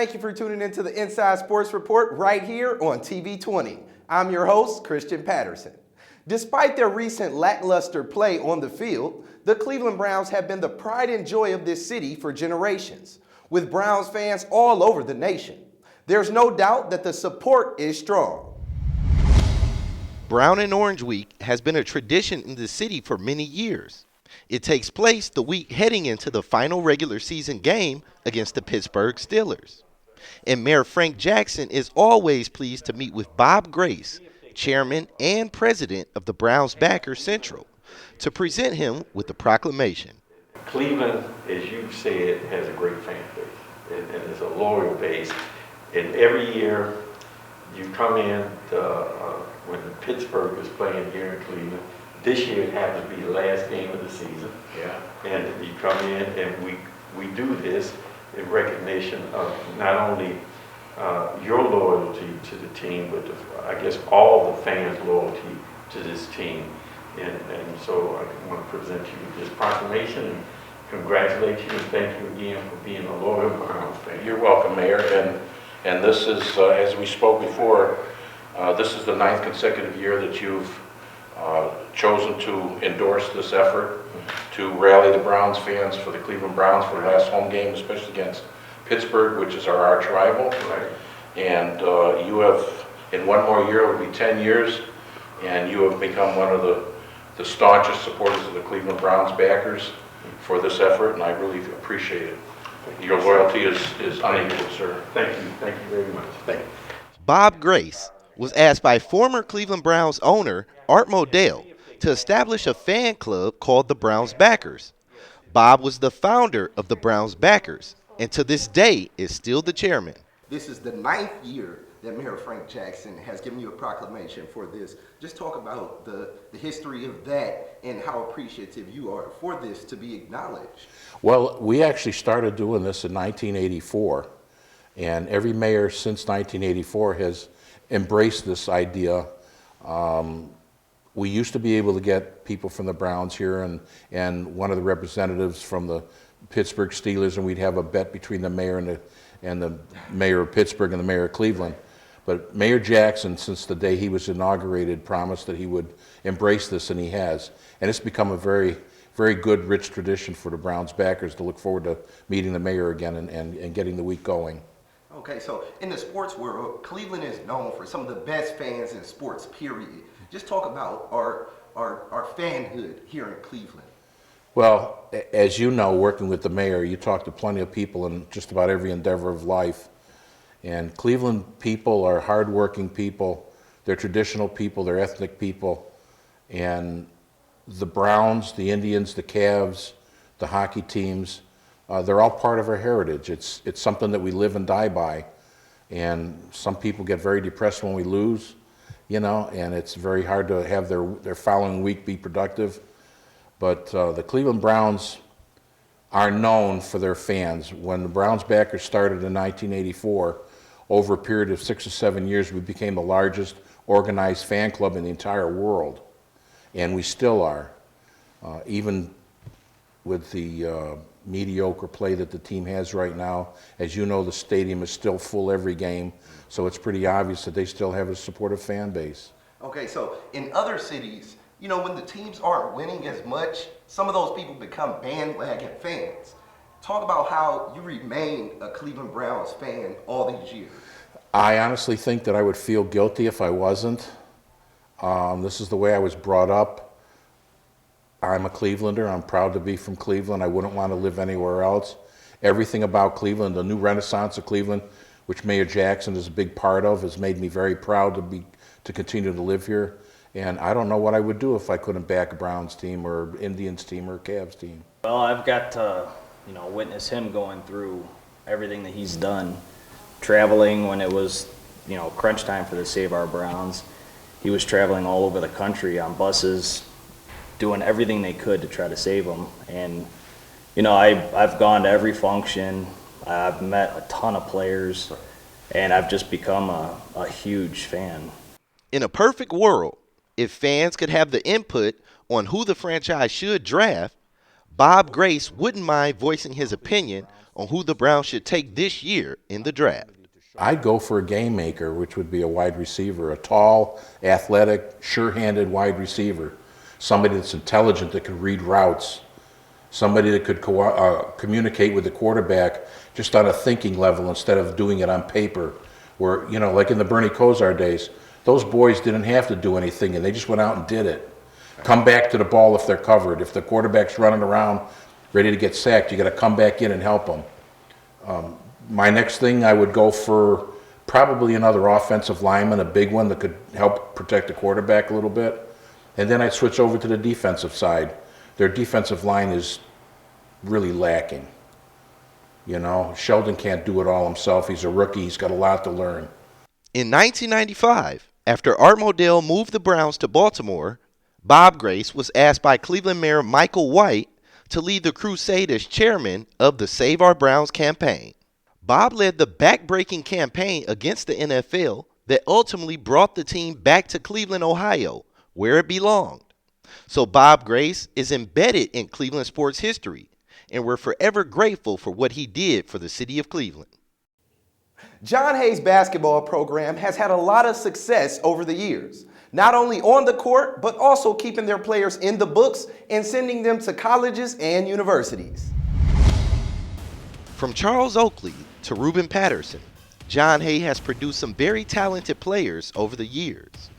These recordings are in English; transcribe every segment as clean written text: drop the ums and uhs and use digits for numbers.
thank you for tuning into the Inside Sports Report right here on TV20. I'm your host, Christian Patterson. Despite their recent lackluster play on the field, the Cleveland Browns have been the pride and joy of this city for generations, with Browns fans all over the nation. There's no doubt that the support is strong. Brown and Orange Week has been a tradition in the city for many years. It takes place the week heading into the final regular season game against the Pittsburgh Steelers. And Mayor Frank Jackson is always pleased to meet with Bob Grace, chairman and president of the Browns Backers Central, to present him with the proclamation. Cleveland, as you said, has a great fan base, and it's a loyal base. And every year you come in when Pittsburgh is playing here in Cleveland. This year it happens to be the last game of the season. Yeah. And you come in and we do this in recognition of not only your loyalty to the team, but I guess all the fans' loyalty to this team. And so I want to present you with this proclamation and congratulate you and thank you again for being a loyal Browns fan. You're welcome, Mayor. And this is, as we spoke before, this is the 9th consecutive year that you've chosen to endorse this effort to rally the Browns fans for the Cleveland Browns for the last home game, especially against Pittsburgh, which is our arch rival. Right. And you have, in one more year, it will be 10 years, and you have become one of the staunchest supporters of the Cleveland Browns backers for this effort, and I really appreciate it. Your loyalty is unequaled, sir. Thank you very much. Thank you. Bob Grace was asked by former Cleveland Browns owner Art Modell to establish a fan club called the Browns Backers. Bob was the founder of the Browns Backers, and to this day is still the chairman. This is the 9th year that Mayor Frank Jackson has given you a proclamation for this. Just talk about the history of that and how appreciative you are for this to be acknowledged. Well, we actually started doing this in 1984, and every mayor since 1984 has embraced this idea. We used to be able to get people from the Browns here and one of the representatives from the Pittsburgh Steelers, and we'd have a bet between the mayor and the mayor of Pittsburgh and the mayor of Cleveland. But Mayor Jackson, since the day he was inaugurated, promised that he would embrace this, and he has. And it's become a very, very good, rich tradition for the Browns backers to look forward to meeting the mayor again and getting the week going. Okay, so in the sports world, Cleveland is known for some of the best fans in sports, period. Just talk about our fanhood here in Cleveland. Well, as you know, working with the mayor, you talk to plenty of people in just about every endeavor of life. And Cleveland people are hardworking people. They're traditional people. They're ethnic people. And the Browns, the Indians, the Cavs, the hockey teams, they're all part of our heritage. It's something that we live and die by. And some people get very depressed when we lose, and it's very hard to have their following week be productive. But the Cleveland Browns are known for their fans. When the Browns backers started in 1984, over a period of 6 or 7 years, we became the largest organized fan club in the entire world. And we still are. Even with the mediocre play that the team has right now, as you know, the stadium is still full every game, so it's pretty obvious that they still have a supportive fan base. Okay, so in other cities, when the teams aren't winning as much, some of those people become bandwagon fans. Talk about how you remain a Cleveland Browns fan all these years. I honestly think that I would feel guilty if I wasn't. This is the way I was brought up. I'm a Clevelander. I'm proud to be from Cleveland. I wouldn't want to live anywhere else. Everything about Cleveland, the new renaissance of Cleveland, which Mayor Jackson is a big part of, has made me very proud to continue to live here. And I don't know what I would do if I couldn't back a Browns team or Indians team or Cavs team. Well, I've got to, witness him going through everything that he's done. Traveling when it was, crunch time for the Save Our Browns. He was traveling all over the country on buses, doing everything they could to try to save them. And, I've gone to every function. I've met a ton of players, and I've just become a huge fan. In a perfect world, if fans could have the input on who the franchise should draft, Bob Grace wouldn't mind voicing his opinion on who the Browns should take this year in the draft. I'd go for a game maker, which would be a wide receiver, a tall, athletic, sure-handed wide receiver, somebody that's intelligent that could read routes, somebody that could communicate with the quarterback just on a thinking level instead of doing it on paper, where, you know, like in the Bernie Kosar days, those boys didn't have to do anything and they just went out and did it. Come back to the ball if they're covered. If the quarterback's running around ready to get sacked, you got to come back in and help them. My next thing, I would go for probably another offensive lineman, a big one that could help protect the quarterback a little bit. And then I'd switch over to the defensive side. Their defensive line is really lacking. You know, Sheldon can't do it all himself. He's a rookie. He's got a lot to learn. In 1995, after Art Modell moved the Browns to Baltimore, Bob Grace was asked by Cleveland Mayor Michael White to lead the crusade as chairman of the Save Our Browns campaign. Bob led the back-breaking campaign against the NFL that ultimately brought the team back to Cleveland, Ohio, where it belonged. So Bob Grace is embedded in Cleveland sports history, and we're forever grateful for what he did for the city of Cleveland. John Hay's basketball program has had a lot of success over the years, not only on the court, but also keeping their players in the books and sending them to colleges and universities. From Charles Oakley to Ruben Patterson, John Hay has produced some very talented players over the years.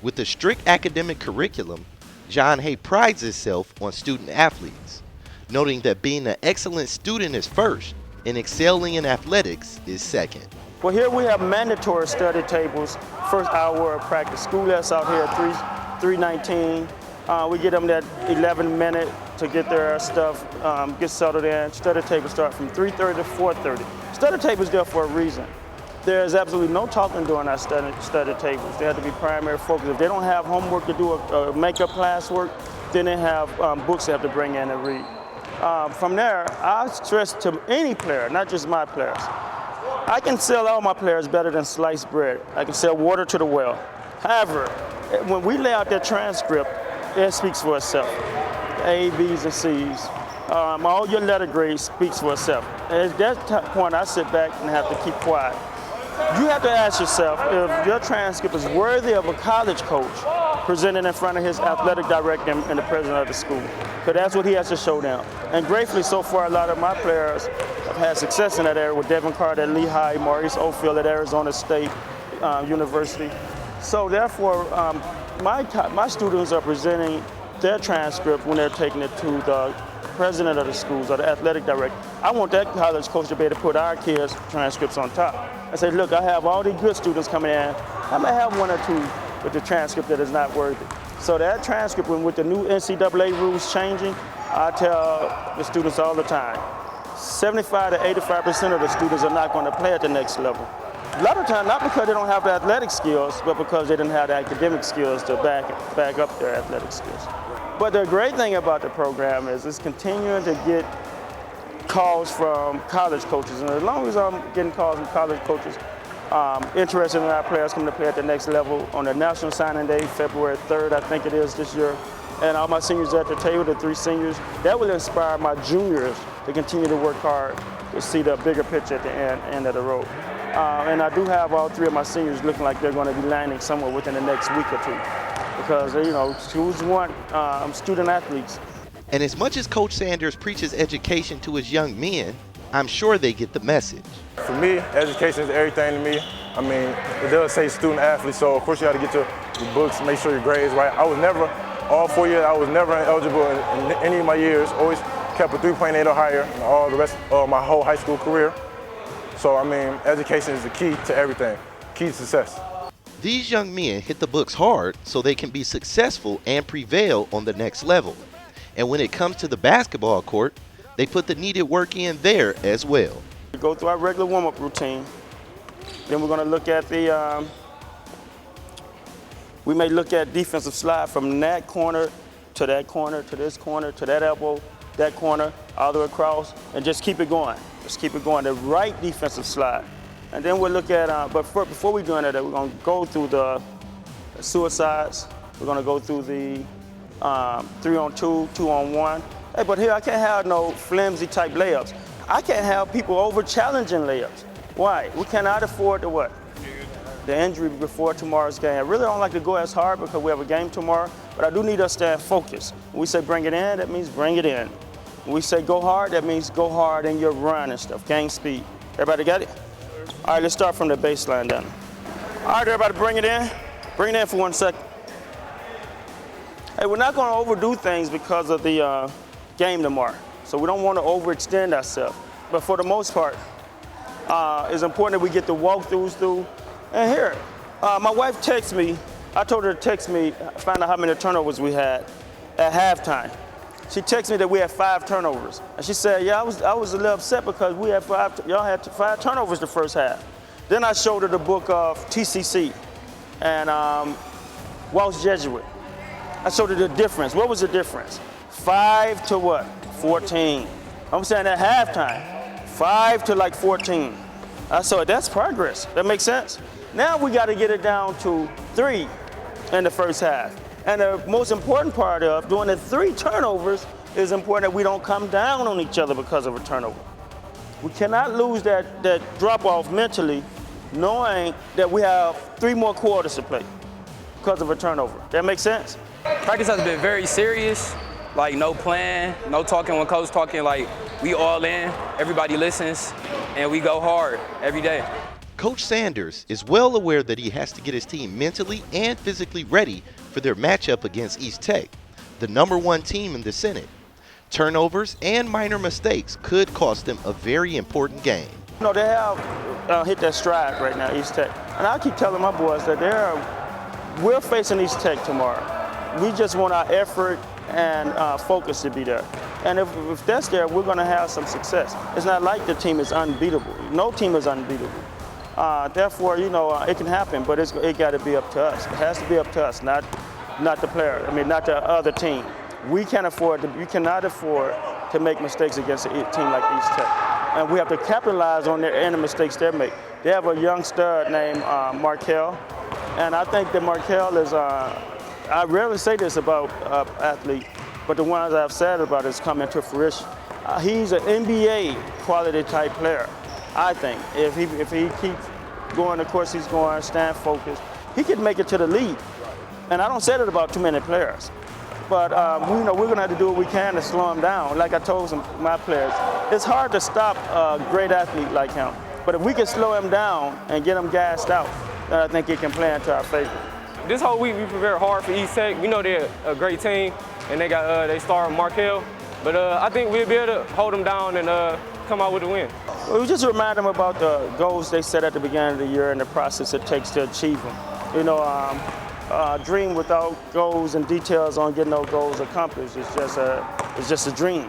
With a strict academic curriculum, John Hay prides himself on student athletes, noting that being an excellent student is first and excelling in athletics is second. Well, here we have mandatory study tables, first hour of practice. School lets out here at 3:19. We get them that 11 minute to get their stuff, get settled in. Study tables start from 3:30 to 4:30. Study tables there for a reason. There's absolutely no talking during our study tables. They have to be primary focus. If they don't have homework to do, makeup classwork, then they have books they have to bring in and read. From there, I stress to any player, not just my players, I can sell all my players better than sliced bread. I can sell water to the well. However, when we lay out that transcript, it speaks for itself. A, B's, and C's. All your letter grades speaks for itself. At that point, I sit back and have to keep quiet. You have to ask yourself if your transcript is worthy of a college coach presented in front of his athletic director and the president of the school. Because that's what he has to show them. And gratefully, so far, a lot of my players have had success in that area with Devin Carter at Lehigh, Maurice Oldfield at Arizona State University. So therefore, my students are presenting their transcript when they're taking it to the president of the schools or the athletic director. I want that college coach to be able to put our kids' transcripts on top. I say, look, I have all these good students coming in. I may have one or two with the transcript that is not worthy. So that transcript, with the new NCAA rules changing, I tell the students all the time, 75 to 85% of the students are not going to play at the next level. A lot of times, not because they don't have the athletic skills, but because they didn't have the academic skills to back up their athletic skills. But the great thing about the program is it's continuing to get calls from college coaches. And as long as I'm getting calls from college coaches interested in our players coming to play at the next level on the National Signing Day, February 3rd, I think it is this year, and all my seniors at the table, the 3 seniors, that will inspire my juniors to continue to work hard to see the bigger picture at the end of the road. And I do have all 3 of my seniors looking like they're going to be landing somewhere within the next week or 2. Because, you know, schools want student athletes. And as much as Coach Sanders preaches education to his young men, I'm sure they get the message. For me, education is everything to me. I mean, it does say student athlete, so of course you got to get your books, make sure your grades right. I was never, all 4 years, I was never eligible in any of my years. Always kept a 3.8 or higher in all the rest of my whole high school career. So, I mean, education is the key to everything, key to success. These young men hit the books hard so they can be successful and prevail on the next level. And when it comes to the basketball court, they put the needed work in there as well. We go through our regular warm-up routine. Then we're going to look at we may look at defensive slide from that corner to that corner, to this corner, to that elbow, that corner, all the way across, and just keep it going. Just keep it going, the right defensive slide. And then we'll look at, before we do any of that, we're going to go through the suicides. We're going to go through the 3-on-2, 2-on-1. Hey, but here I can't have no flimsy type layups. I can't have people over challenging layups. Why? We cannot afford to what? The injury before tomorrow's game. I really don't like to go as hard because we have a game tomorrow, but I do need us to have focus. When we say bring it in, that means bring it in. When we say go hard, that means go hard in your run and stuff, gain speed. Everybody got it? All right, let's start from the baseline down. All right, everybody bring it in. Bring it in for 1 second. Hey, we're not going to overdo things because of the game tomorrow. So we don't want to overextend ourselves. But for the most part, it's important that we get the walkthroughs through. And here, my wife texted me. I told her to text me, find out how many turnovers we had at halftime. She texted me that we had 5 turnovers. And she said, yeah, I was a little upset because we had y'all had 5 turnovers the first half. Then I showed her the book of TCC and Walsh Jesuit. I showed her the difference. What was the difference? 5 to what? 14. I'm saying at halftime, 5 to like 14. I said, that's progress. That makes sense? Now we got to get it down to 3 in the first half. And the most important part of doing the 3 turnovers is important that we don't come down on each other because of a turnover. We cannot lose that drop-off mentally knowing that we have 3 more quarters to play because of a turnover. That makes sense? Practice has been very serious, like no plan, no talking when coach talking, like we all in, everybody listens, and we go hard every day. Coach Sanders is well aware that he has to get his team mentally and physically ready for their matchup against East Tech, the #1 team in the Senate. Turnovers and minor mistakes could cost them a very important game. You know, they have hit their stride right now, East Tech. And I keep telling my boys that we're facing East Tech tomorrow. We just want our effort and focus to be there. And if that's there, we're going to have some success. It's not like the team is unbeatable. No team is unbeatable. Therefore, you know, it can happen, but it got to be up to us. It has to be up to us, not the player. I mean, not the other team. We cannot afford to make mistakes against a team like East Tech. And we have to capitalize on any mistakes they make. They have a young stud named Markel. And I think that Markel is, I rarely say this about athletes, but the ones I've said about is coming to fruition. He's an NBA quality type player, I think. If he keeps going the course he's going, stand focused, he could make it to the league. And I don't say that about too many players. But you know, we're going to have to do what we can to slow him down. Like I told my players, it's hard to stop a great athlete like him. But if we can slow him down and get him gassed out, then I think it can play into our favor. This whole week we prepared hard for East Tech. We know they're a great team, and they got they star Markel. But I think we'll be able to hold them down and come out with a win. Well, we just remind them about the goals they set at the beginning of the year and the process it takes to achieve them. You know, dream without goals and details on getting those goals accomplished. It's just a dream.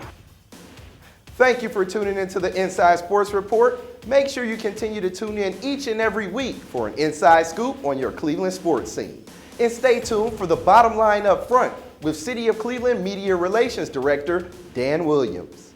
Thank you for tuning into the Inside Sports Report. Make sure you continue to tune in each and every week for an inside scoop on your Cleveland sports scene. And stay tuned for the bottom line up front with City of Cleveland Media Relations Director Dan Williams.